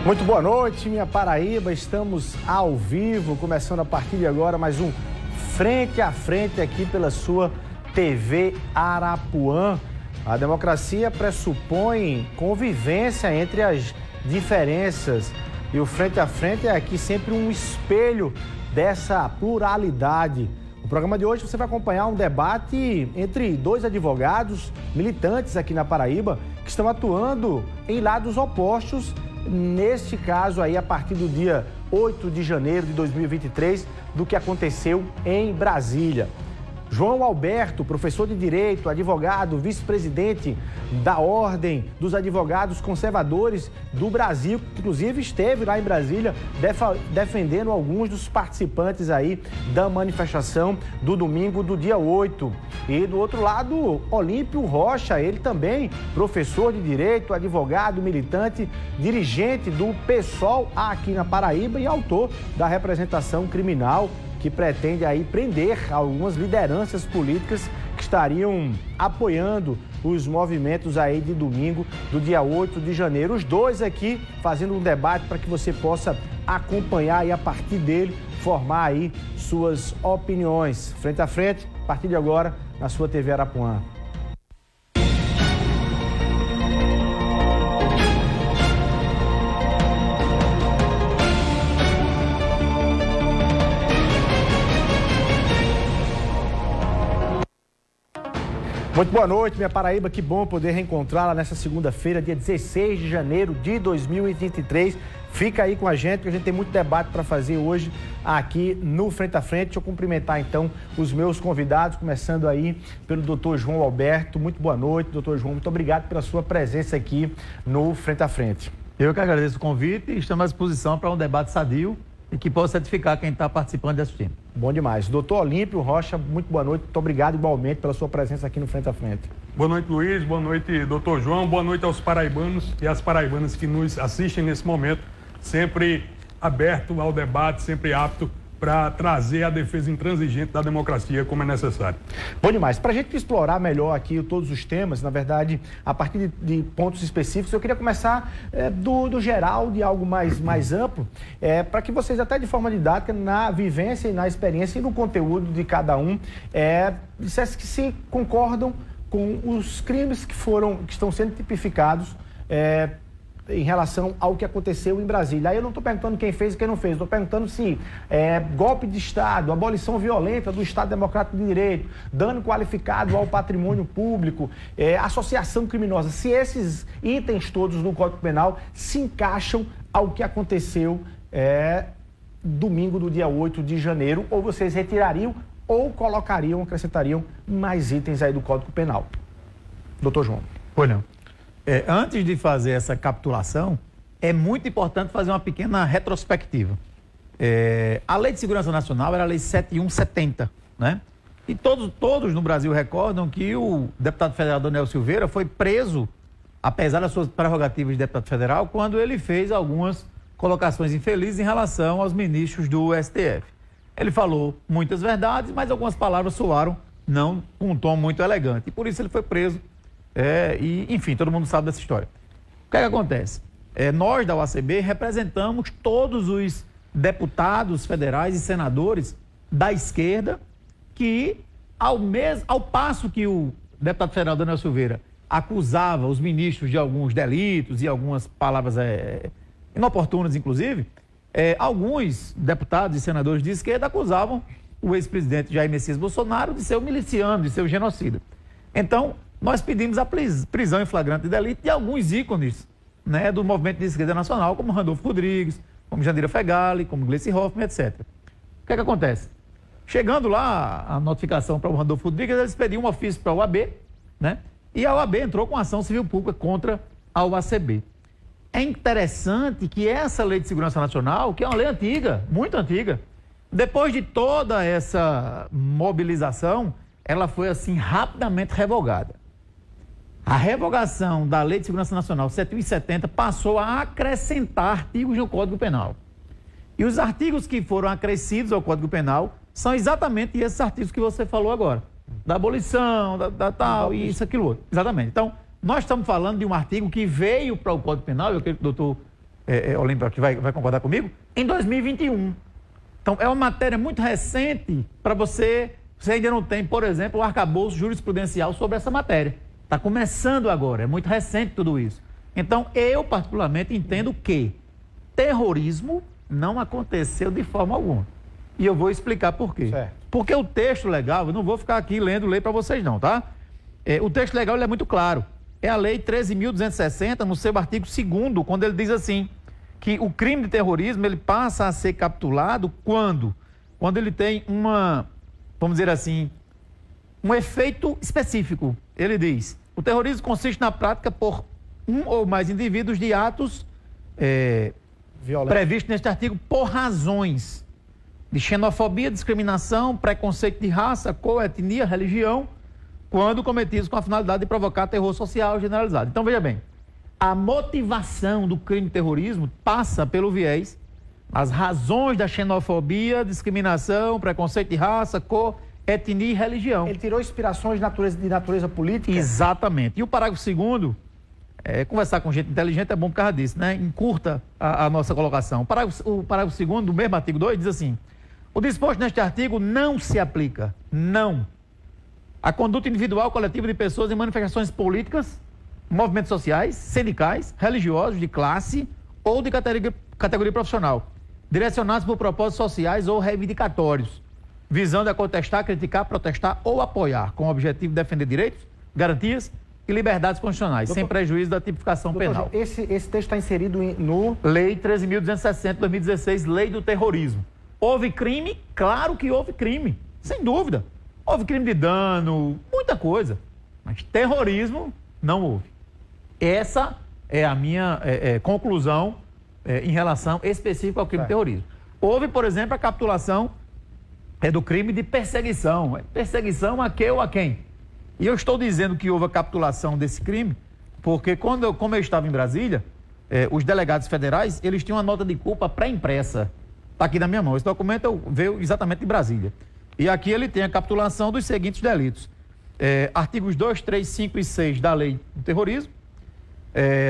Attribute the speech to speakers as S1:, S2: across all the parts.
S1: Muito boa noite, minha Paraíba. Estamos ao vivo, começando a partir de agora mais um Frente a Frente aqui pela sua TV Arapuã. A democracia pressupõe convivência entre as diferenças e o Frente a Frente é aqui sempre um espelho dessa pluralidade. No programa de hoje você vai acompanhar um debate entre dois advogados militantes aqui na Paraíba que estão atuando em lados opostos. Neste caso aí, a partir do dia 8 de janeiro de 2023, do que aconteceu em Brasília. João Alberto, professor de Direito, advogado, vice-presidente da Ordem dos Advogados Conservadores do Brasil, que inclusive esteve lá em Brasília defendendo alguns dos participantes aí da manifestação do domingo do dia 8. E do outro lado, Olímpio Rocha, ele também professor de Direito, advogado, militante, dirigente do PSOL aqui na Paraíba e autor da representação criminal que pretende aí prender algumas lideranças políticas que estariam apoiando os movimentos aí de domingo do dia 8 de janeiro. Os dois aqui fazendo um debate para que você possa acompanhar e a partir dele formar aí suas opiniões. Frente a frente, a partir de agora, na sua TV Arapuã. Muito boa noite, minha Paraíba. Que bom poder reencontrá-la nessa segunda-feira, dia 16 de janeiro de 2023. Fica aí com a gente, que a gente tem muito debate para fazer hoje aqui no Frente a Frente. Deixa eu cumprimentar, então, os meus convidados, começando aí pelo doutor João Alberto. Muito boa noite, doutor João. Muito obrigado pela sua presença aqui no Frente a Frente.
S2: Eu que agradeço o convite e estamos à disposição para um debate sadio e que possa edificar quem está participando e assistindo.
S1: Bom demais. Doutor Olímpio Rocha, muito boa noite. Muito obrigado igualmente pela sua presença aqui no Frente a Frente.
S3: Boa noite, Luiz. Boa noite, doutor João. Boa noite aos paraibanos e às paraibanas que nos assistem nesse momento. Sempre aberto ao debate, sempre apto para trazer a defesa intransigente da democracia como é necessário.
S1: Bom demais. Para a gente explorar melhor aqui todos os temas, na verdade, a partir de pontos específicos, eu queria começar do geral, de algo mais amplo, para que vocês, até de forma didática, na vivência e na experiência e no conteúdo de cada um, dissessem que se concordam com os crimes que estão sendo tipificados em relação ao que aconteceu em Brasília. Aí eu não estou perguntando quem fez e quem não fez, estou perguntando se golpe de Estado, abolição violenta do Estado Democrático de Direito, dano qualificado ao patrimônio público, associação criminosa, se esses itens todos no Código Penal se encaixam ao que aconteceu domingo do dia 8 de janeiro, ou vocês retirariam ou colocariam, acrescentariam mais itens aí do Código Penal. Doutor João.
S2: Pois não. Antes de fazer essa capitulação, é muito importante fazer uma pequena retrospectiva. A Lei de Segurança Nacional era a Lei 7170, né? E todos no Brasil recordam que o deputado federal Daniel Silveira foi preso, apesar das suas prerrogativas de deputado federal, quando ele fez algumas colocações infelizes em relação aos ministros do STF. Ele falou muitas verdades, mas algumas palavras soaram não com um tom muito elegante. E por isso ele foi preso. Enfim, todo mundo sabe dessa história. O que é que acontece? Nós da OACB representamos todos os deputados federais e senadores da esquerda que, ao passo que o deputado federal Daniel Silveira acusava os ministros de alguns delitos e algumas palavras inoportunas, inclusive, alguns deputados e senadores de esquerda acusavam o ex-presidente Jair Messias Bolsonaro de ser um miliciano, de ser um genocida. Então, nós pedimos a prisão em flagrante de delito de alguns ícones, né, do movimento de esquerda nacional, como Randolfo Rodrigues, como Jandira Fegali, como Gleice Hoffmann, etc. O que é que acontece? Chegando lá a notificação para o Randolfo Rodrigues, eles pediam um ofício para a OAB, né? E a OAB entrou com ação civil pública contra a OACB. É interessante que essa Lei de Segurança Nacional, que é uma lei antiga, muito antiga, depois de toda essa mobilização, ela foi assim rapidamente revogada. A revogação da Lei de Segurança Nacional 7170 passou a acrescentar artigos no Código Penal. E os artigos que foram acrescidos ao Código Penal são exatamente esses artigos que você falou agora. Da abolição, da tal, e isso, aquilo outro. Exatamente. Então, nós estamos falando de um artigo que veio para o Código Penal, eu acredito que o doutor Olímpia, que vai concordar comigo, em 2021. Então, é uma matéria muito recente para você ainda não tem, por exemplo, o arcabouço jurisprudencial sobre essa matéria. Está começando agora, é muito recente tudo isso. Então, eu particularmente entendo que terrorismo não aconteceu de forma alguma. E eu vou explicar por quê.
S1: Certo.
S2: Porque o texto legal, eu não vou ficar aqui ler para vocês não, tá? O texto legal ele é muito claro. É a lei 13.260, no seu artigo 2º, quando ele diz assim, que o crime de terrorismo ele passa a ser capturado quando ele tem vamos dizer assim, um efeito específico. Ele diz, o terrorismo consiste na prática por um ou mais indivíduos de atos previstos neste artigo por razões de xenofobia, discriminação, preconceito de raça, cor, etnia, religião, quando cometidos com a finalidade de provocar terror social generalizado. Então, veja bem, a motivação do crime de terrorismo passa pelo viés, as razões da xenofobia, discriminação, preconceito de raça, cor, etnia e religião.
S1: Ele tirou inspirações de natureza política?
S2: Exatamente. E o parágrafo 2º, conversar com gente inteligente é bom por causa disso, né? Encurta a nossa colocação. O parágrafo 2º do mesmo artigo 2 diz assim, o disposto neste artigo não se aplica, a conduta individual coletiva de pessoas em manifestações políticas, movimentos sociais, sindicais, religiosos, de classe ou de categoria profissional, direcionados por propósitos sociais ou reivindicatórios, visando a contestar, criticar, protestar ou apoiar, com o objetivo de defender direitos, garantias e liberdades constitucionais, sem prejuízo da tipificação penal.
S1: Esse texto está inserido no...
S2: Lei 13.260, 2016, Lei do Terrorismo. Houve crime? Claro que houve crime, sem dúvida. Houve crime de dano, muita coisa, mas terrorismo não houve. Essa é a minha conclusão em relação específica ao crime de terrorismo. Houve, por exemplo, a capitulação do crime de perseguição. Perseguição a que ou a quem? E eu estou dizendo que houve a capitulação desse crime porque como eu estava em Brasília, os delegados federais, eles tinham uma nota de culpa pré-impressa. Está aqui na minha mão. Esse documento veio exatamente de Brasília. E aqui ele tem a capitulação dos seguintes delitos. Artigos 2, 3, 5 e 6 da Lei do Terrorismo.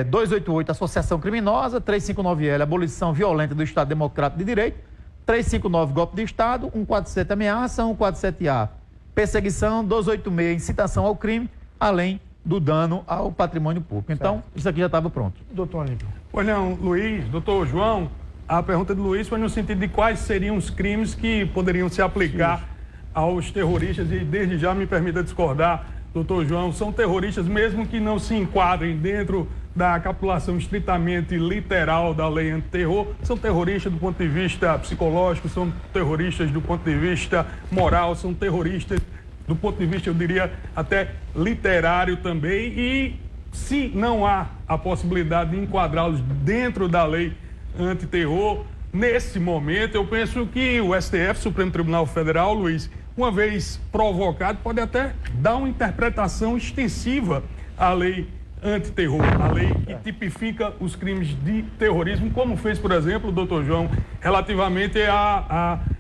S2: 288, associação criminosa. 359L, abolição violenta do Estado Democrático de Direito. 359, golpe de Estado. 147, ameaça. 147A, perseguição. 286, incitação ao crime, além do dano ao patrimônio público. Então, isso aqui já estava pronto.
S1: Doutor Olímpio.
S3: Olha, Luiz, doutor João, a pergunta do Luiz foi no sentido de quais seriam os crimes que poderiam se aplicar aos terroristas, e desde já me permita discordar, doutor João, são terroristas mesmo que não se enquadrem dentro da capitulação estritamente literal da lei antiterror, são terroristas do ponto de vista psicológico, são terroristas do ponto de vista moral, são terroristas do ponto de vista, eu diria, até literário também, e se não há a possibilidade de enquadrá-los dentro da lei antiterror, nesse momento eu penso que o STF, Supremo Tribunal Federal, Luiz, uma vez provocado, pode até dar uma interpretação extensiva à lei antiterror, a lei que tipifica os crimes de terrorismo, como fez, por exemplo, o doutor João, relativamente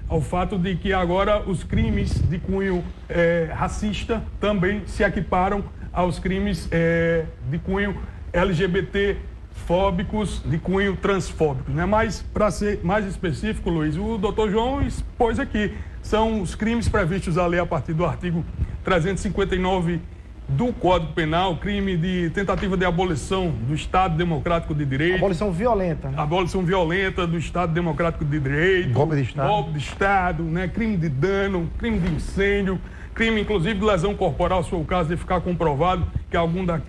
S3: ao fato de que agora os crimes de cunho racista também se equiparam aos crimes de cunho LGBT-fóbicos, de cunho transfóbicos, né? Mas, para ser mais específico, Luiz, o doutor João expôs aqui, são os crimes previstos à lei a partir do artigo 359 do Código Penal, crime de tentativa de abolição do Estado Democrático de Direito.
S1: Abolição violenta, né?
S3: Abolição violenta do Estado Democrático de Direito.
S2: Golpe de Estado.
S3: Golpe de Estado, né? Crime de dano, crime de incêndio, crime inclusive de lesão corporal, se for o caso de ficar comprovado que alguma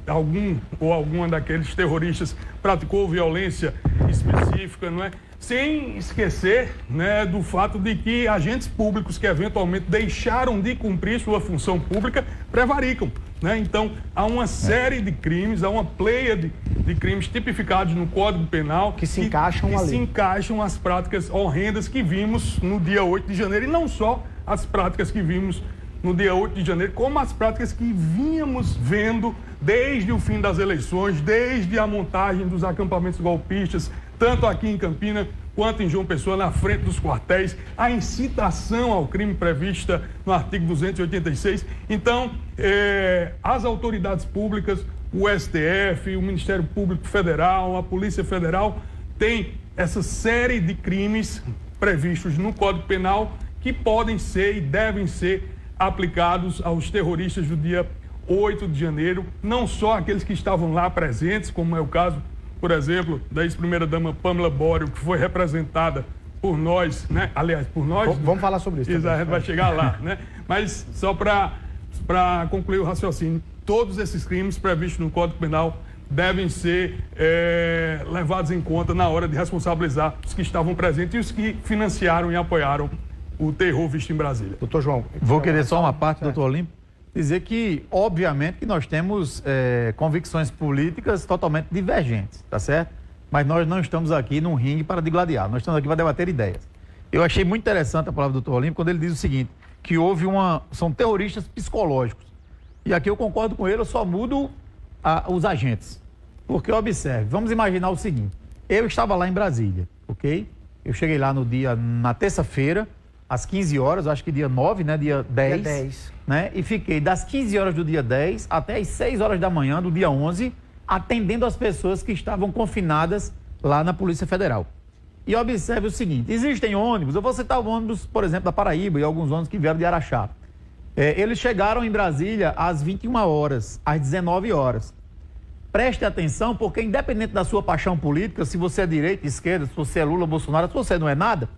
S3: daqueles terroristas praticou violência específica, não é? Sem esquecer, né, do fato de que agentes públicos que eventualmente deixaram de cumprir sua função pública prevaricam, né? Então, há uma série de crimes, há uma pleia de crimes tipificados no Código Penal
S1: que se encaixam ali.
S3: Se encaixam as práticas horrendas que vimos no dia 8 de janeiro, e não só as práticas que vimos no dia 8 de janeiro, como as práticas que vínhamos vendo desde o fim das eleições, desde a montagem dos acampamentos golpistas, tanto aqui em Campina quanto em João Pessoa, na frente dos quartéis, a incitação ao crime prevista no artigo 286. Então, as autoridades públicas, o STF, o Ministério Público Federal, a Polícia Federal, tem essa série de crimes previstos no Código Penal que podem ser e devem ser aplicados aos terroristas do dia 8 de janeiro, não só aqueles que estavam lá presentes, como é o caso, por exemplo, da ex-primeira-dama Pamela Borio, que foi representada por nós, né? Aliás, por nós...
S1: Vamos falar sobre isso.
S3: A gente vai chegar lá, né? Mas só para concluir o raciocínio, todos esses crimes previstos no Código Penal devem ser levados em conta na hora de responsabilizar os que estavam presentes e os que financiaram e apoiaram o terror visto em Brasília.
S1: Doutor João.
S2: Vou querer só uma parte, doutor Olímpio, dizer que, obviamente, que nós temos convicções políticas totalmente divergentes, tá certo? Mas nós não estamos aqui num ringue para digladiar, nós estamos aqui para debater ideias. Eu achei muito interessante a palavra do doutor Olímpio quando ele diz o seguinte, que são terroristas psicológicos. E aqui eu concordo com ele, eu só mudo os agentes. Porque, observe, vamos imaginar o seguinte, eu estava lá em Brasília, ok? Eu cheguei lá na terça-feira, às 15 horas, acho que dia 9, né? Dia 10.
S1: Dia 10.
S2: Né? E fiquei das 15 horas do dia 10 até as 6 horas da manhã do dia 11, atendendo as pessoas que estavam confinadas lá na Polícia Federal. E observe o seguinte, existem ônibus, eu vou citar o ônibus, por exemplo, da Paraíba e alguns ônibus que vieram de Araxá. Eles chegaram em Brasília às 21 horas, às 19 horas. Preste atenção, porque independente da sua paixão política, se você é direita, esquerda, se você é Lula, Bolsonaro, se você não é nada,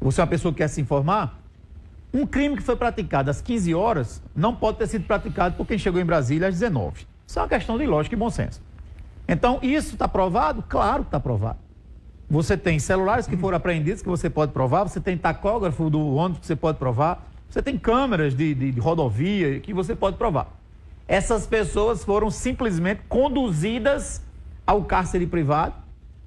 S2: você é uma pessoa que quer se informar, um crime que foi praticado às 15 horas não pode ter sido praticado por quem chegou em Brasília às 19. Isso é uma questão de lógica e bom senso. Então, isso está provado? Claro que está provado. Você tem celulares que foram apreendidos que você pode provar, você tem tacógrafo do ônibus que você pode provar, você tem câmeras de rodovia que você pode provar. Essas pessoas foram simplesmente conduzidas ao cárcere privado,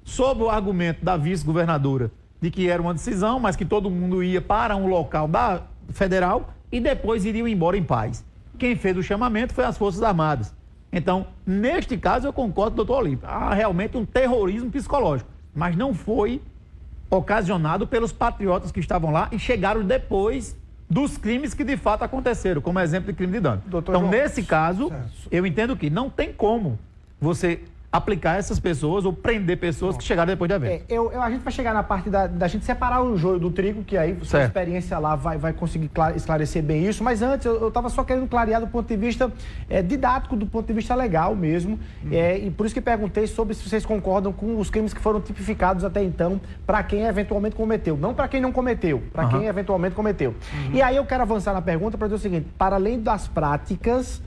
S2: sob o argumento da vice-governadora de que era uma decisão, mas que todo mundo ia para um local da federal e depois iriam embora em paz. Quem fez o chamamento foi as Forças Armadas. Então, neste caso, eu concordo com o doutor Olímpio. Há realmente um terrorismo psicológico, mas não foi ocasionado pelos patriotas que estavam lá e chegaram depois dos crimes que de fato aconteceram, como exemplo de crime de dano. Então, nesse caso, eu entendo que não tem como você aplicar essas pessoas ou prender pessoas que chegaram depois de evento.
S1: A gente vai chegar na parte da gente separar o joio do trigo, que aí sua experiência lá vai conseguir esclarecer bem isso, mas antes eu estava só querendo clarear do ponto de vista didático, do ponto de vista legal mesmo, e por isso que perguntei sobre se vocês concordam com os crimes que foram tipificados até então para quem eventualmente cometeu, não para quem não cometeu, para quem eventualmente cometeu. E aí eu quero avançar na pergunta para dizer o seguinte, para além das práticas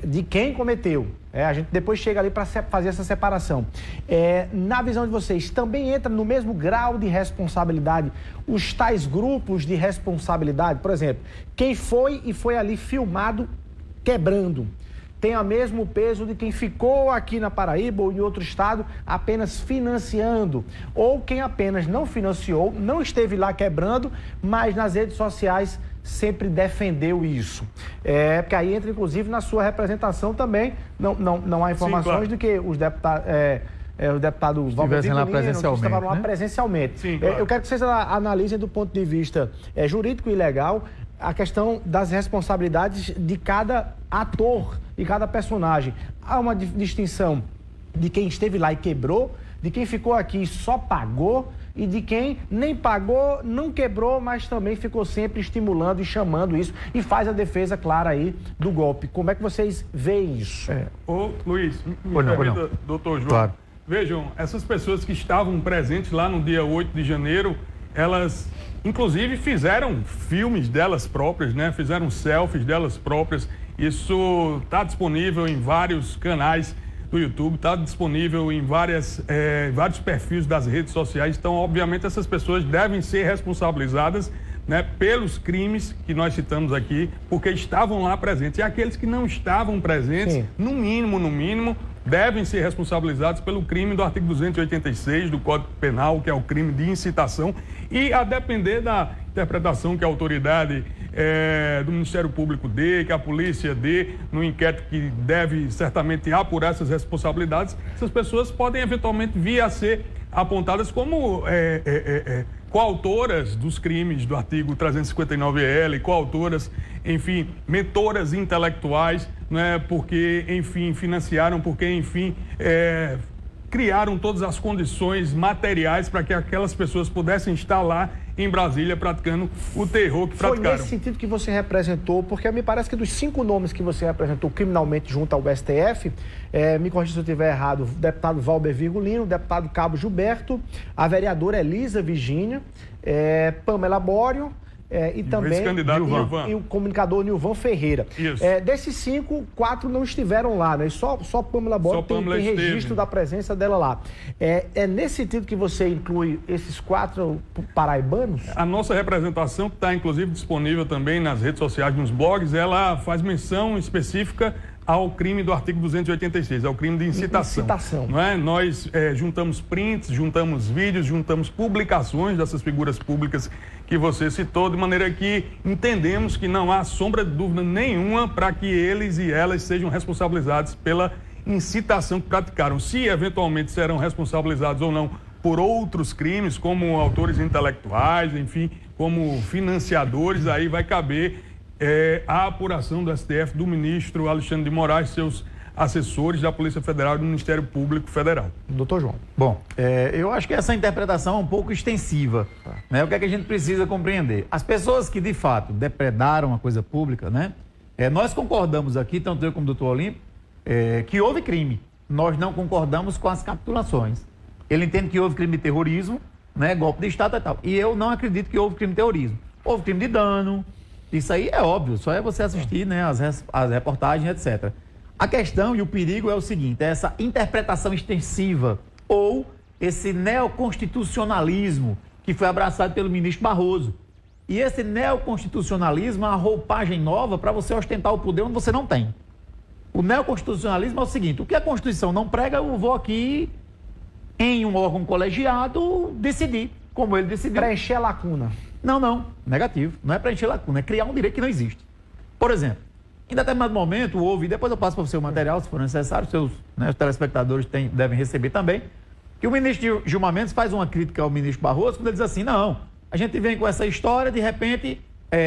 S1: de quem cometeu, a gente depois chega ali para fazer essa separação. Na visão de vocês, também entra no mesmo grau de responsabilidade os tais grupos de responsabilidade? Por exemplo, quem foi e foi ali filmado quebrando, tem o mesmo peso de quem ficou aqui na Paraíba ou em outro estado apenas financiando, ou quem apenas não financiou, não esteve lá quebrando, mas nas redes sociais sempre defendeu isso. Porque aí entra, inclusive, na sua representação também, não há informações de que os deputados... o deputado
S2: estivessem lá presencialmente,
S1: estavam lá presencialmente.
S3: Sim, claro.
S1: Eu quero que vocês analisem do ponto de vista jurídico e legal a questão das responsabilidades de cada ator e cada personagem. Há uma distinção de quem esteve lá e quebrou, de quem ficou aqui e só pagou, e de quem nem pagou, não quebrou, mas também ficou sempre estimulando e chamando isso e faz a defesa clara aí do golpe. Como é que vocês veem isso?
S3: Ô, Luiz, doutor João,
S2: claro.
S3: Vejam, essas pessoas que estavam presentes lá no dia 8 de janeiro, elas, inclusive, fizeram filmes delas próprias, né? Fizeram selfies delas próprias. Isso está disponível em vários canais do YouTube, está disponível em vários perfis das redes sociais. Então, obviamente, essas pessoas devem ser responsabilizadas, né, pelos crimes que nós citamos aqui, porque estavam lá presentes. E aqueles que não estavam presentes,
S1: Sim.
S3: no mínimo, devem ser responsabilizados pelo crime do artigo 286 do Código Penal, que é o crime de incitação, e a depender da interpretação que a autoridade do Ministério Público dê, que a polícia dê, no inquérito que deve certamente apurar essas responsabilidades, essas pessoas podem eventualmente vir a ser apontadas como coautoras dos crimes do artigo 359-L, coautoras, enfim, mentoras intelectuais, né, porque, enfim, financiaram, porque, enfim, criaram todas as condições materiais para que aquelas pessoas pudessem estar lá em Brasília praticando o terror que praticaram.
S1: Foi nesse sentido que você representou, porque me parece que dos 5 nomes que você representou criminalmente junto ao STF, me corrija se eu estiver errado, o deputado Valber Virgulino, o deputado Cabo Gilberto, a vereadora Elisa Virgínia, Pamela Bório, e também e o comunicador Nilvan Ferreira. Desses 5, 4 não estiveram lá, né? Só Pamela Bório tem registro da presença dela lá. É nesse sentido que você inclui esses 4 paraibanos?
S3: A nossa representação, que está inclusive disponível também nas redes sociais, nos blogs, ela faz menção específica ao crime do artigo 286, ao crime de incitação. Não é? Nós juntamos prints, juntamos vídeos, juntamos publicações dessas figuras públicas que você citou, de maneira que entendemos que não há sombra de dúvida nenhuma para que eles e elas sejam responsabilizados pela incitação que praticaram. Se eventualmente serão responsabilizados ou não por outros crimes, como autores intelectuais, enfim, como financiadores, aí vai caber a apuração do STF, do ministro Alexandre de Moraes, seus assessores da Polícia Federal e do Ministério Público Federal.
S1: Doutor João.
S2: Bom, eu acho que essa interpretação é um pouco extensiva. Né? O que é que a gente precisa compreender? As pessoas que, de fato, depredaram a coisa pública, né? Nós concordamos aqui, tanto eu como o doutor Olímpio, que houve crime. Nós não concordamos com as capitulações. Ele entende que houve crime de terrorismo, né? Golpe de Estado e tal. E eu não acredito que houve crime de terrorismo. Houve crime de dano. Isso aí é óbvio, só é você assistir, né, as reportagens, etc. A questão e o perigo é o seguinte, essa interpretação extensiva ou esse neoconstitucionalismo que foi abraçado pelo ministro Barroso. E esse neoconstitucionalismo é uma roupagem nova para você ostentar o poder onde você não tem. O neoconstitucionalismo é o seguinte, o que a Constituição não prega, eu vou aqui em um órgão colegiado decidir, como ele decidiu.
S1: Preencher a lacuna.
S2: Não, negativo. Não é preencher lacuna, é criar um direito que não existe. Por exemplo, em determinado momento houve, depois eu passo para você o material, se for necessário, os telespectadores devem receber também, que o ministro Gilmar Mendes faz uma crítica ao ministro Barroso, quando ele diz assim, não, a gente vem com essa história, de repente,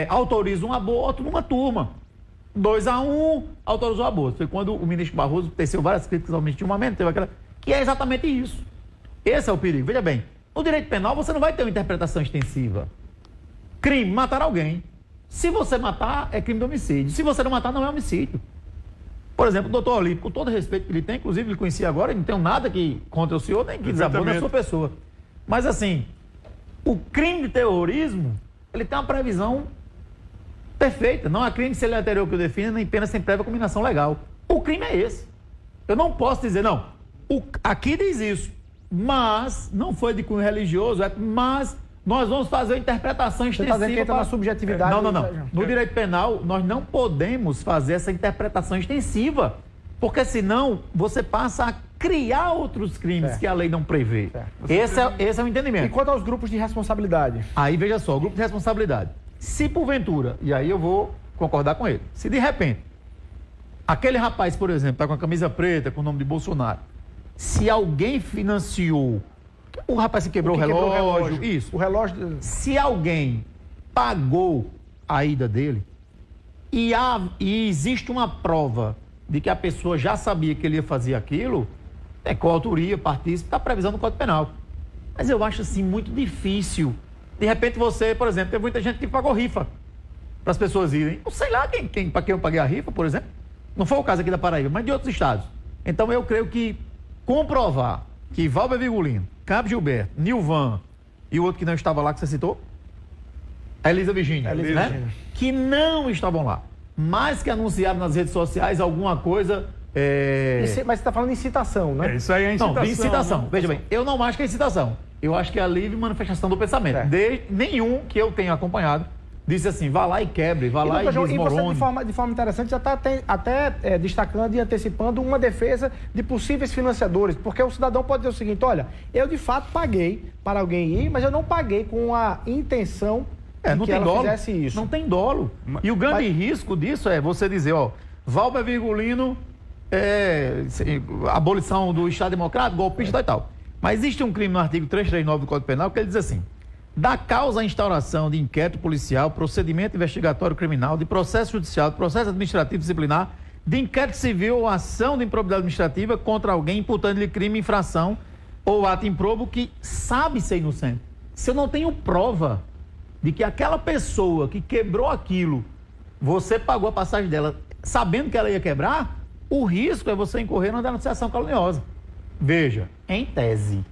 S2: autoriza um aborto numa turma. 2-1, autorizou o aborto. Foi quando o ministro Barroso teceu várias críticas ao ministro Gilmar Mendes, teve aquela, que é exatamente isso. Esse é o perigo. Veja bem, no direito penal você não vai ter uma interpretação extensiva. Crime, matar alguém. Se você matar, é crime de homicídio. Se você não matar, não é homicídio. Por exemplo, o doutor Olímpio, com todo o respeito que ele tem, inclusive ele conhecia agora, e não tenho nada contra o senhor, nem que desabone a sua pessoa. Mas assim, o crime de terrorismo, ele tem uma previsão perfeita. Não há crime se ele é anterior que o defina, nem pena sem prévia combinação legal. O crime é esse. Eu não posso dizer, não, aqui diz isso, mas não foi de cunho religioso, mas nós vamos fazer uma interpretação extensiva. Você está dizendo que entra
S1: na subjetividade?
S2: Não. No direito penal, nós não podemos fazer essa interpretação extensiva, porque senão você passa a criar outros crimes que a lei não prevê. Esse é o entendimento.
S1: E quanto aos grupos de responsabilidade?
S2: Aí, veja só, o grupo de responsabilidade. Se porventura, e aí eu vou concordar com ele, se de repente, aquele rapaz, por exemplo, está com a camisa preta, com o nome de Bolsonaro, se alguém financiou, o rapaz que quebrou o relógio, isso.
S1: O relógio.
S2: Se alguém pagou a ida dele e existe uma prova de que a pessoa já sabia que ele ia fazer aquilo, coautoria, partícipe, está previsão no Código Penal. Mas eu acho assim muito difícil. De repente você, por exemplo, tem muita gente que pagou rifa para as pessoas irem. Não sei lá para quem eu paguei a rifa, por exemplo. Não foi o caso aqui da Paraíba, mas de outros estados. Então eu creio que comprovar que Valber Virgulino, Cabo Gilberto, Nilvan e o outro que não estava lá, que você citou, a Elisa Virgínia, né? Que não estavam lá, mas que anunciaram nas redes sociais alguma coisa...
S1: Mas você está falando de incitação, né?
S3: Isso aí é incitação.
S2: Não, de incitação. Né? Veja bem, eu não acho que é incitação. Eu acho que é a livre manifestação do pensamento. Nenhum que eu tenha acompanhado disse assim, vá lá e quebre, vá lá e desmorone.
S1: E você, de forma interessante, já está até destacando e antecipando uma defesa de possíveis financiadores, porque o cidadão pode dizer o seguinte, olha, eu de fato paguei para alguém ir, mas eu não paguei com a intenção de que ela fizesse isso.
S2: Não tem dolo. E o grande risco disso é você dizer, Valber Virgulino, abolição do Estado Democrático, golpista e tal. Mas existe um crime no artigo 339 do Código Penal que ele diz assim, da causa à instauração de inquérito policial, procedimento investigatório criminal, de processo judicial, de processo administrativo disciplinar, de inquérito civil ou ação de improbidade administrativa contra alguém imputando-lhe crime, infração ou ato improbo que sabe ser inocente. Se eu não tenho prova de que aquela pessoa que quebrou aquilo, você pagou a passagem dela sabendo que ela ia quebrar, o risco é você incorrer numa denunciação caluniosa. Veja, em tese,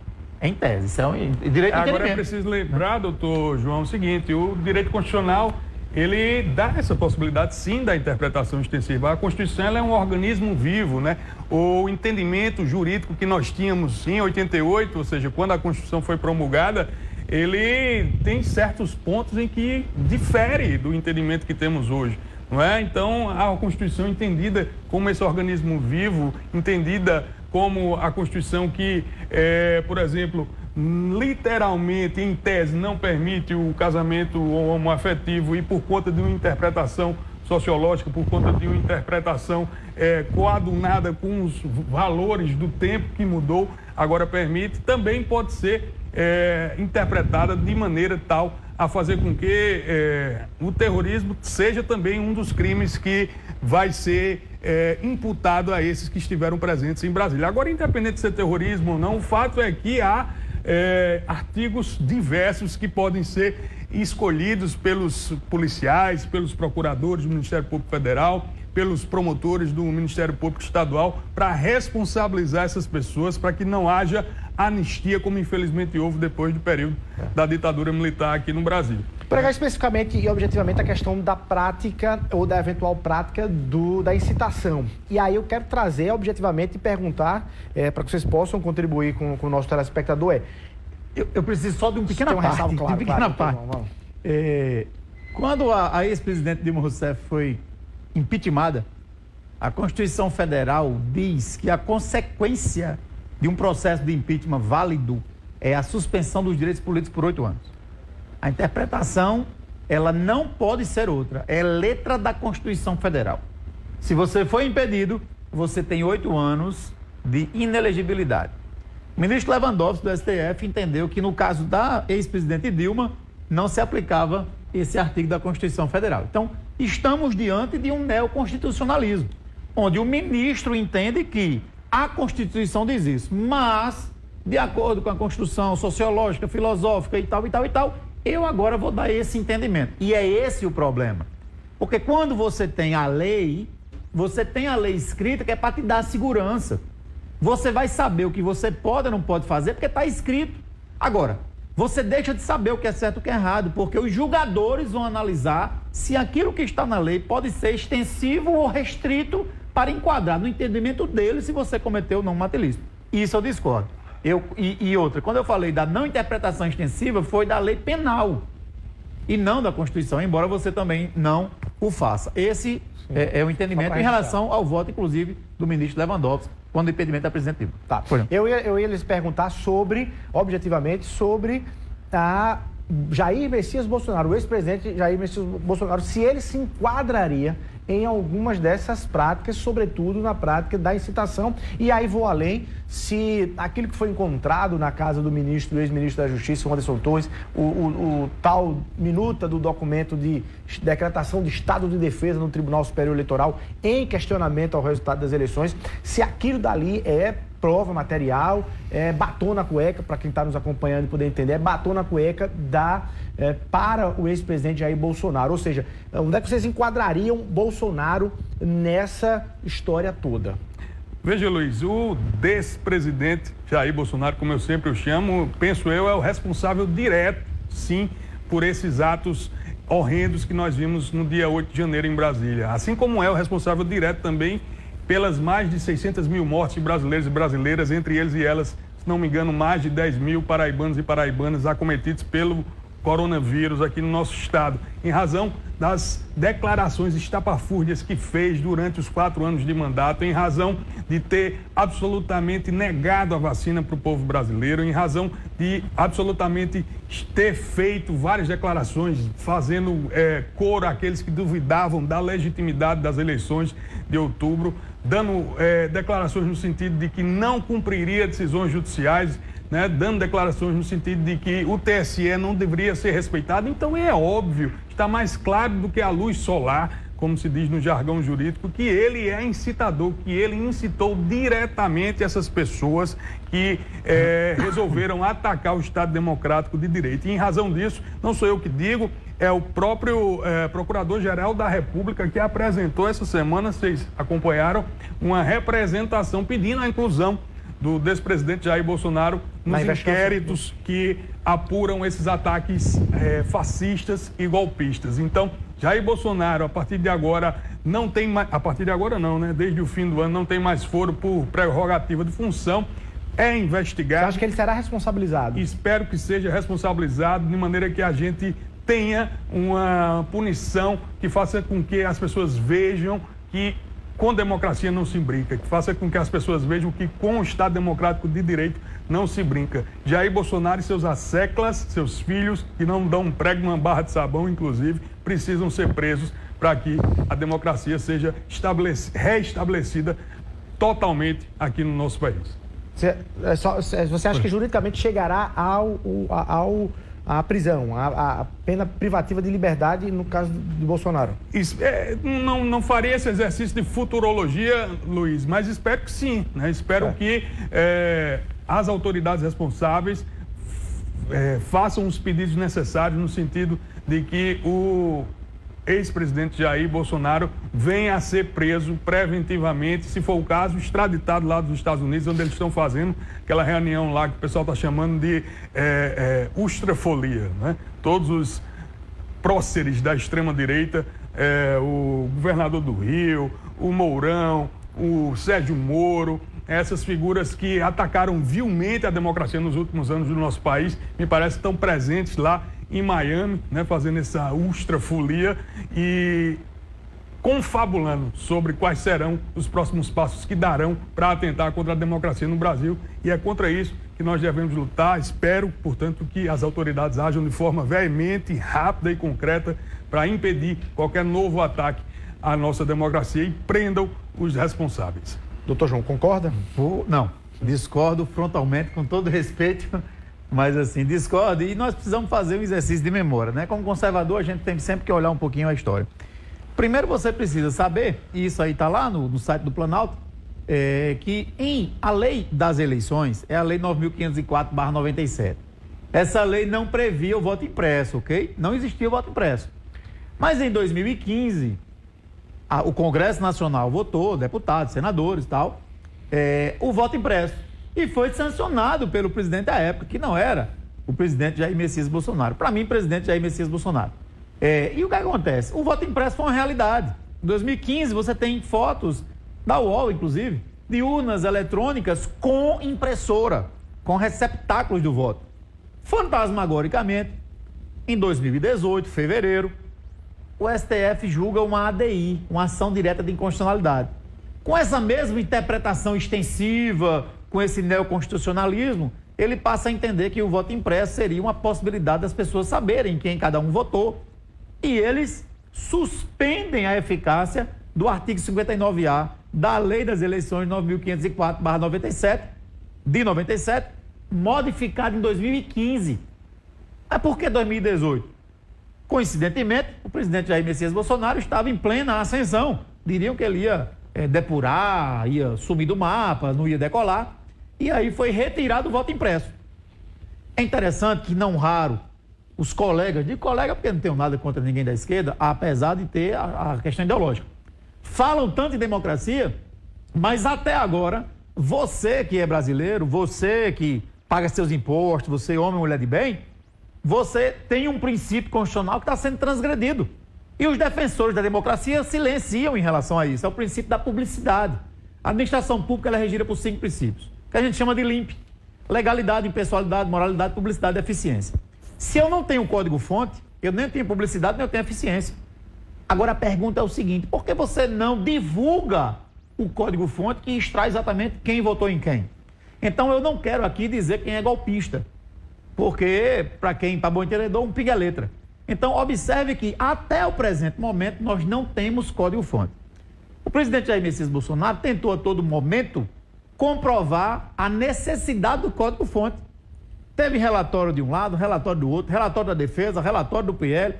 S2: isso é um direito de entendimento.
S3: Agora é preciso lembrar, doutor João, o seguinte, o direito constitucional, ele dá essa possibilidade, sim, da interpretação extensiva. A Constituição, ela é um organismo vivo, né? O entendimento jurídico que nós tínhamos em 88, ou seja, quando a Constituição foi promulgada, ele tem certos pontos em que difere do entendimento que temos hoje, não é? Então, a Constituição entendida como esse organismo vivo, entendida como a Constituição que, por exemplo, literalmente, em tese, não permite o casamento homoafetivo e por conta de uma interpretação sociológica, por conta de uma interpretação coadunada com os valores do tempo que mudou, agora permite, também pode ser interpretada de maneira tal a fazer com que o terrorismo seja também um dos crimes que vai ser imputado a esses que estiveram presentes em Brasília. Agora, independente de ser terrorismo ou não, o fato é que há artigos diversos que podem ser escolhidos pelos policiais, pelos procuradores do Ministério Público Federal, pelos promotores do Ministério Público Estadual, para responsabilizar essas pessoas, para que não haja anistia, como infelizmente houve depois do período da ditadura militar aqui no Brasil.
S1: Pegar especificamente e objetivamente a questão da prática ou da eventual prática da incitação. E aí eu quero trazer objetivamente e perguntar, para que vocês possam contribuir com o nosso telespectador,
S2: eu preciso só de uma pequena parte.
S1: Vamos.
S2: Quando a ex-presidente Dilma Rousseff foi impeachmentada, a Constituição Federal diz que a consequência de um processo de impeachment válido é a suspensão dos direitos políticos por 8 anos. A interpretação, ela não pode ser outra. É letra da Constituição Federal. Se você foi impedido, você tem 8 anos de inelegibilidade. O ministro Lewandowski do STF entendeu que no caso da ex-presidente Dilma, não se aplicava esse artigo da Constituição Federal. Então, estamos diante de um neoconstitucionalismo, onde o ministro entende que a Constituição diz isso, mas, de acordo com a construção sociológica, filosófica e tal, eu agora vou dar esse entendimento. E é esse o problema. Porque quando você tem a lei escrita que é para te dar segurança. Você vai saber o que você pode ou não pode fazer porque está escrito. Agora, você deixa de saber o que é certo e o que é errado, porque os julgadores vão analisar se aquilo que está na lei pode ser extensivo ou restrito para enquadrar no entendimento dele se você cometeu ou não materialismo. Isso eu discordo. E outra, quando eu falei da não interpretação extensiva, foi da lei penal e não da Constituição, embora você também não o faça. Esse é o entendimento em relação ao voto, inclusive, do ministro Lewandowski, quando o impedimento da presidente Dilma.
S1: Tá. Eu ia lhes perguntar objetivamente, sobre a Jair Messias Bolsonaro, o ex-presidente Jair Messias Bolsonaro, se ele se enquadraria em algumas dessas práticas, sobretudo na prática da incitação. E aí vou além, se aquilo que foi encontrado na casa do ex-ministro da Justiça, Anderson Torres, o tal minuta do documento de decretação de estado de defesa no Tribunal Superior Eleitoral em questionamento ao resultado das eleições, se aquilo dali é prova material, batom na cueca, para quem está nos acompanhando e poder entender, é batom na cueca para o ex-presidente Jair Bolsonaro. Ou seja, onde é que vocês enquadrariam Bolsonaro nessa história toda?
S3: Veja, Luiz, o despresidente Jair Bolsonaro, como eu sempre o chamo, penso eu, é o responsável direto, sim, por esses atos horrendos que nós vimos no dia 8 de janeiro em Brasília. Assim como é o responsável direto também pelas mais de 600 mil mortes de brasileiros e brasileiras, entre eles e elas, se não me engano, mais de 10 mil paraibanos e paraibanas acometidos pelo coronavírus aqui no nosso estado, em razão das declarações estapafúrdias que fez durante os 4 anos de mandato, em razão de ter absolutamente negado a vacina para o povo brasileiro, em razão de absolutamente ter feito várias declarações fazendo coro àqueles que duvidavam da legitimidade das eleições de outubro, dando declarações no sentido de que não cumpriria decisões judiciais, né, dando declarações no sentido de que o TSE não deveria ser respeitado. Então é óbvio, está mais claro do que a luz solar, como se diz no jargão jurídico, que ele é incitador, que ele incitou diretamente essas pessoas que resolveram atacar o Estado Democrático de Direito. E em razão disso, não sou eu que digo, é o próprio Procurador-Geral da República que apresentou essa semana, vocês acompanharam, uma representação pedindo a inclusão do ex-presidente Jair Bolsonaro nos inquéritos que apuram esses ataques fascistas e golpistas. Então, Jair Bolsonaro, a partir de agora, não tem mais... A partir de agora não, né? Desde o fim do ano, não tem mais foro por prerrogativa de função. É investigado.
S1: Você acha que ele será responsabilizado?
S3: Espero que seja responsabilizado, de maneira que a gente tenha uma punição que faça com que as pessoas vejam que com democracia não se brinca, que faça com que as pessoas vejam que com o Estado Democrático de Direito não se brinca. Jair Bolsonaro e seus asseclas, seus filhos, que não dão um prego numa barra de sabão, inclusive, precisam ser presos para que a democracia seja reestabelecida totalmente aqui no nosso país.
S1: Você acha que juridicamente chegará à prisão, à pena privativa de liberdade no caso de Bolsonaro?
S3: Não faria esse exercício de futurologia, Luiz, mas espero que sim, né? Espero que as autoridades responsáveis façam os pedidos necessários no sentido de que o ex-presidente Jair Bolsonaro venha a ser preso preventivamente, se for o caso, extraditado lá dos Estados Unidos, onde eles estão fazendo aquela reunião lá que o pessoal está chamando de ustrafolia, né? Todos os próceres da extrema-direita, o governador do Rio, o Mourão, o Sérgio Moro, essas figuras que atacaram vilmente a democracia nos últimos anos do nosso país, me parece que estão presentes lá em Miami, né, fazendo essa ustrafolia e confabulando sobre quais serão os próximos passos que darão para atentar contra a democracia no Brasil. E é contra isso que nós devemos lutar. Espero, portanto, que as autoridades ajam de forma veemente, rápida e concreta para impedir qualquer novo ataque à nossa democracia e prendam os responsáveis.
S1: Doutor João, concorda?
S2: Não, discordo frontalmente, com todo respeito. Mas assim, discordo, e nós precisamos fazer um exercício de memória, né? Como conservador, a gente tem sempre que olhar um pouquinho a história. Primeiro você precisa saber, e isso aí está lá no site do Planalto, que a lei das eleições é a lei 9.504/97. Essa lei não previa o voto impresso, ok? Não existia o voto impresso. Mas em 2015, o Congresso Nacional votou, deputados, senadores e tal, o voto impresso. E foi sancionado pelo presidente da época, que não era o presidente Jair Messias Bolsonaro. Para mim, presidente Jair Messias Bolsonaro. E o que acontece? O voto impresso foi uma realidade. Em 2015, você tem fotos da UOL, inclusive, de urnas eletrônicas com impressora, com receptáculos do voto. Fantasmagoricamente, em 2018, fevereiro, o STF julga uma ADI, uma ação direta de inconstitucionalidade. Com essa mesma interpretação extensiva, com esse neoconstitucionalismo, ele passa a entender que o voto impresso seria uma possibilidade das pessoas saberem quem cada um votou. E eles suspendem a eficácia do artigo 59A da Lei das Eleições 9.504/97, de 97, modificada em 2015. Mas por que 2018? Coincidentemente, o presidente Jair Messias Bolsonaro estava em plena ascensão. Diriam que ele ia depurar, ia sumir do mapa, não ia decolar. E aí foi retirado o voto impresso. É interessante que, não raro, os colegas, de colega porque não tenho nada contra ninguém da esquerda, apesar de ter a questão ideológica, falam tanto em democracia, mas até agora, você que é brasileiro, você que paga seus impostos, você homem ou mulher de bem, você tem um princípio constitucional que está sendo transgredido. E os defensores da democracia silenciam em relação a isso. É o princípio da publicidade. A administração pública ela é regida por 5 princípios, que a gente chama de LIMP: legalidade, impessoalidade, moralidade, publicidade e eficiência. Se eu não tenho código-fonte, eu nem tenho publicidade, nem eu tenho eficiência. Agora a pergunta é o seguinte: por que você não divulga o código-fonte que extrai exatamente quem votou em quem? Então eu não quero aqui dizer quem é golpista, porque, para bom entendedor, um pinga letra. Então, observe que, até o presente momento, nós não temos código-fonte. O presidente Jair Messias Bolsonaro tentou a todo momento comprovar a necessidade do código-fonte. Teve relatório de um lado, relatório do outro, relatório da defesa, relatório do PL,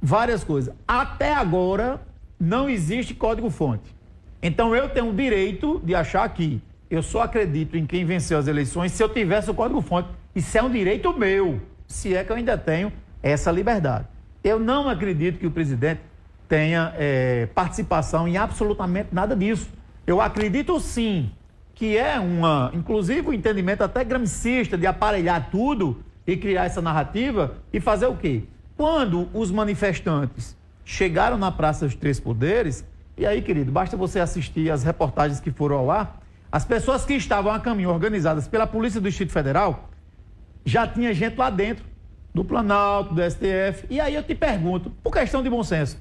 S2: várias coisas. Até agora, não existe código-fonte. Então eu tenho o direito de achar que eu só acredito em quem venceu as eleições se eu tivesse o código-fonte. Isso é um direito meu, se é que eu ainda tenho essa liberdade. Eu não acredito que o presidente tenha participação em absolutamente nada disso. Eu acredito sim que é inclusive um entendimento até gramscista de aparelhar tudo e criar essa narrativa e fazer o quê? Quando os manifestantes chegaram na Praça dos Três Poderes, e aí, querido, basta você assistir as reportagens que foram ao ar, as pessoas que estavam a caminho organizadas pela Polícia do Distrito Federal, já tinha gente lá dentro, do Planalto, do STF, e aí eu te pergunto, por questão de bom senso,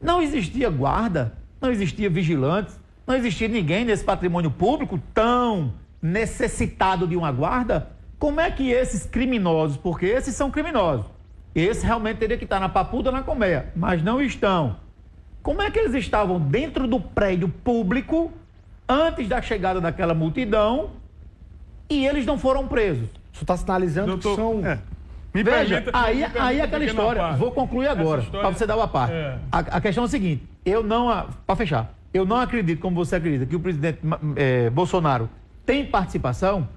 S2: não existia guarda, não existia vigilantes, não existia ninguém nesse patrimônio público tão necessitado de uma guarda? Como é que esses criminosos, porque esses são criminosos, esses realmente teriam que estar na papuda ou na colmeia, mas não estão. Como é que eles estavam dentro do prédio público antes da chegada daquela multidão e eles não foram presos?
S1: Você está sinalizando que são...
S2: Veja, aí aquela história, vou concluir agora, para você dar uma parte. A questão é a seguinte, para fechar, eu não acredito, como você acredita, que o presidente Bolsonaro tem participação,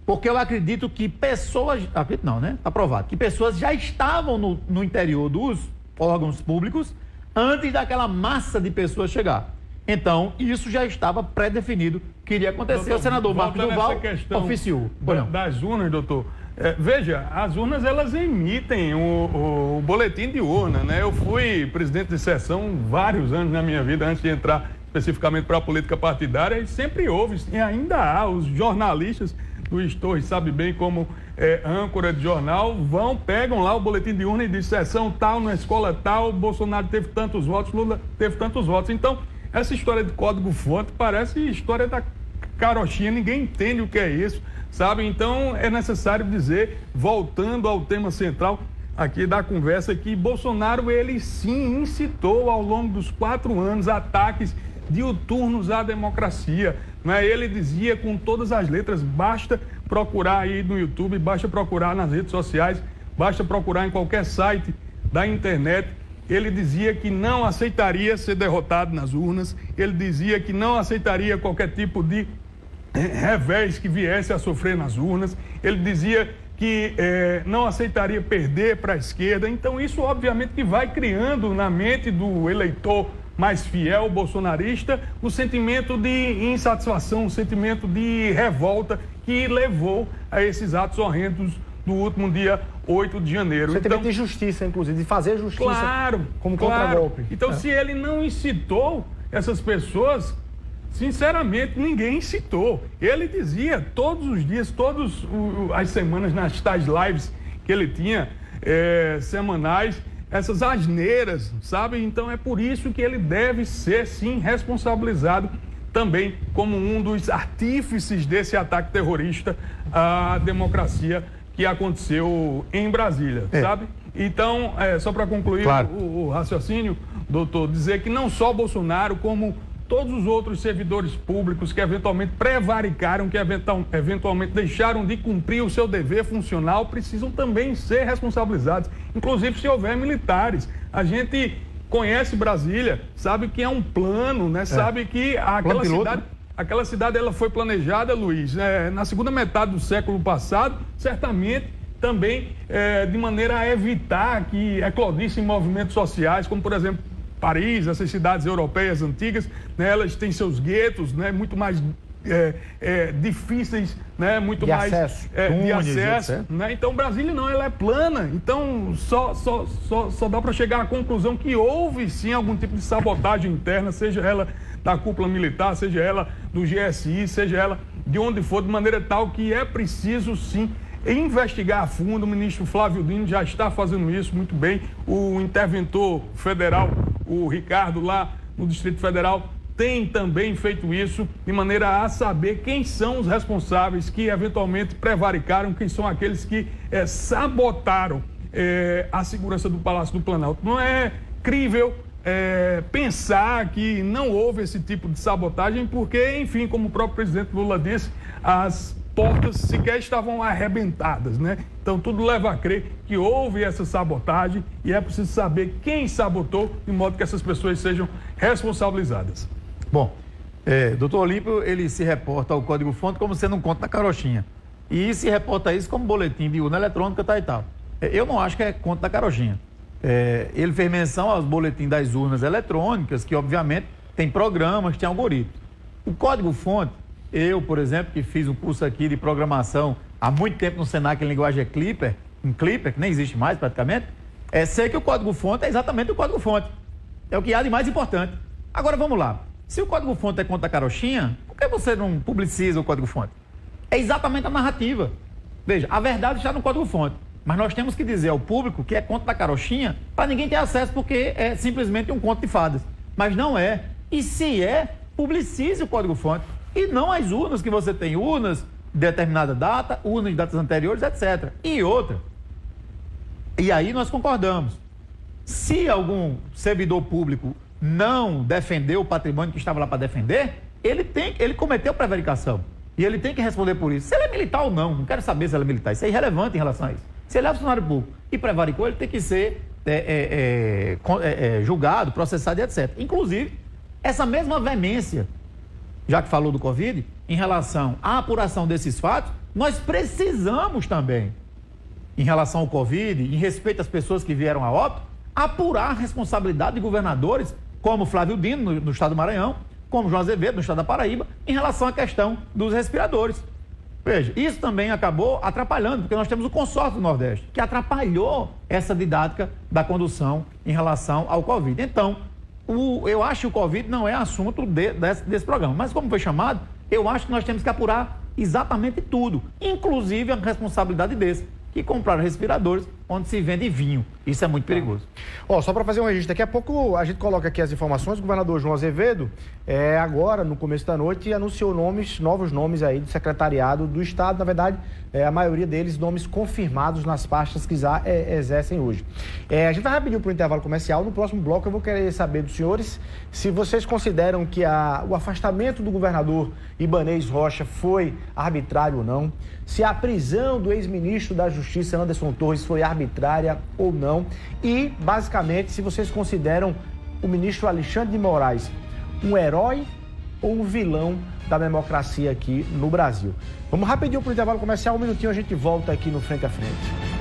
S2: porque eu acredito que pessoas, acredito não, né? Aprovado, que pessoas já estavam no interior dos órgãos públicos antes daquela massa de pessoas chegar. Então, isso já estava pré-definido que iria acontecer. Doutor, o senador Marcos Duval oficiou.
S3: Das urnas, doutor. Veja, as urnas, elas emitem o boletim de urna, né? Eu fui presidente de sessão vários anos na minha vida, antes de entrar especificamente para a política partidária, e sempre houve, e ainda há, os jornalistas, Luiz Torres sabe bem como âncora de jornal, pegam lá o boletim de urna e diz sessão tal, na escola tal, Bolsonaro teve tantos votos, Lula teve tantos votos. Então, essa história de código-fonte parece história da carochinha, ninguém entende o que é isso, sabe? Então, é necessário dizer, voltando ao tema central aqui da conversa, que Bolsonaro, ele sim incitou ao longo dos 4 anos ataques diuturnos à democracia, né? Ele dizia com todas as letras, basta procurar aí no YouTube, basta procurar nas redes sociais, basta procurar em qualquer site da internet, ele dizia que não aceitaria ser derrotado nas urnas, ele dizia que não aceitaria qualquer tipo de revés que viesse a sofrer nas urnas, ele dizia que não aceitaria perder para a esquerda. Então isso obviamente que vai criando na mente do eleitor mais fiel bolsonarista o sentimento de insatisfação, o sentimento de revolta que levou a esses atos horrendos do último dia 8 de janeiro.
S1: Sentimento de justiça, inclusive, de fazer justiça,
S3: claro,
S1: como contragolpe.
S3: Então, se ele não incitou essas pessoas, sinceramente, ninguém incitou. Ele dizia todos os dias, todas as semanas, nas tais lives que ele tinha, semanais, essas asneiras, sabe? Então é por isso que ele deve ser, sim, responsabilizado também como um dos artífices desse ataque terrorista à democracia que aconteceu em Brasília, sabe? Então, só para concluir o raciocínio, doutor, dizer que não só Bolsonaro, como todos os outros servidores públicos que eventualmente prevaricaram, que eventualmente deixaram de cumprir o seu dever funcional, precisam também ser responsabilizados, inclusive se houver militares. A gente conhece Brasília, sabe que é um plano, né? Sabe que aquela cidade ela foi planejada, Luiz, na segunda metade do século passado, certamente também de maneira a evitar que eclodissem movimentos sociais, como por exemplo Paris, essas cidades europeias antigas, né, elas têm seus guetos, né, muito mais difíceis, né, muito mais de acesso, né? Então Brasília não, ela é plana. Então só dá para chegar à conclusão que houve sim algum tipo de sabotagem interna, seja ela da cúpula militar, seja ela do GSI, seja ela de onde for, de maneira tal que é preciso sim investigar a fundo. O ministro Flávio Dino já está fazendo isso muito bem. O interventor federal, o Ricardo, lá no Distrito Federal, tem também feito isso, de maneira a saber quem são os responsáveis que eventualmente prevaricaram, quem são aqueles que sabotaram a segurança do Palácio do Planalto. Não é crível pensar que não houve esse tipo de sabotagem, porque, enfim, como o próprio presidente Lula disse, as portas sequer estavam arrebentadas, né? Então tudo leva a crer que houve essa sabotagem e é preciso saber quem sabotou, de modo que essas pessoas sejam responsabilizadas.
S2: Bom, doutor Olímpio, ele se reporta ao código-fonte como sendo um conto da carochinha. E se reporta isso como boletim de urna eletrônica, tal e tal. Eu não acho que é conto da carochinha. Ele fez menção aos boletins das urnas eletrônicas, que obviamente tem programas, tem algoritmos. O código-fonte, eu, por exemplo, que fiz um curso aqui de programação há muito tempo no Senac em linguagem Clipper, que nem existe mais praticamente, sei que o código-fonte é exatamente o código-fonte. É o que há de mais importante. Agora vamos lá. Se o código-fonte é conto da carochinha, por que você não publiciza o código-fonte? É exatamente a narrativa. Veja, a verdade está no código-fonte. Mas nós temos que dizer ao público que é conto da carochinha para ninguém ter acesso, porque é simplesmente um conto de fadas. Mas não é. E se é, publicize o código-fonte. E não as urnas que você tem, urnas de determinada data, urnas de datas anteriores, etc. E outra. E aí nós concordamos. Se algum servidor público não defendeu o patrimônio que estava lá para defender, ele cometeu prevaricação. E ele tem que responder por isso. Se ele é militar ou não quero saber se ele é militar. Isso é irrelevante em relação a isso. Se ele é funcionário público e prevaricou, ele tem que ser julgado, processado e etc. Inclusive, essa mesma veemência, já que falou do Covid, em relação à apuração desses fatos, nós precisamos também, em relação ao Covid, em respeito às pessoas que vieram a óbito, apurar a responsabilidade de governadores, como Flávio Dino, no estado do Maranhão, como João Azevedo, no estado da Paraíba, em relação à questão dos respiradores. Veja, isso também acabou atrapalhando, porque nós temos o consórcio do Nordeste, que atrapalhou essa didática da condução em relação ao Covid. Então, eu acho que o Covid não é assunto desse programa, mas como foi chamado, eu acho que nós temos que apurar exatamente tudo, inclusive a responsabilidade desse, que compraram respiradores onde se vende vinho. Isso é muito perigoso.
S1: Só para fazer um registro, daqui a pouco a gente coloca aqui as informações. O governador João Azevedo, agora, no começo da noite, anunciou novos nomes aí do secretariado do Estado. Na verdade, a maioria deles, nomes confirmados nas pastas que já exercem hoje. A gente vai rapidinho para o intervalo comercial. No próximo bloco eu vou querer saber dos senhores se vocês consideram que o afastamento do governador Ibanez Rocha foi arbitrário ou não, se a prisão do ex-ministro da Justiça, Anderson Torres, foi arbitrária ou não, e, basicamente, se vocês consideram o ministro Alexandre de Moraes um herói ou um vilão da democracia aqui no Brasil. Vamos rapidinho para o intervalo comercial, um minutinho a gente volta aqui no Frente a Frente.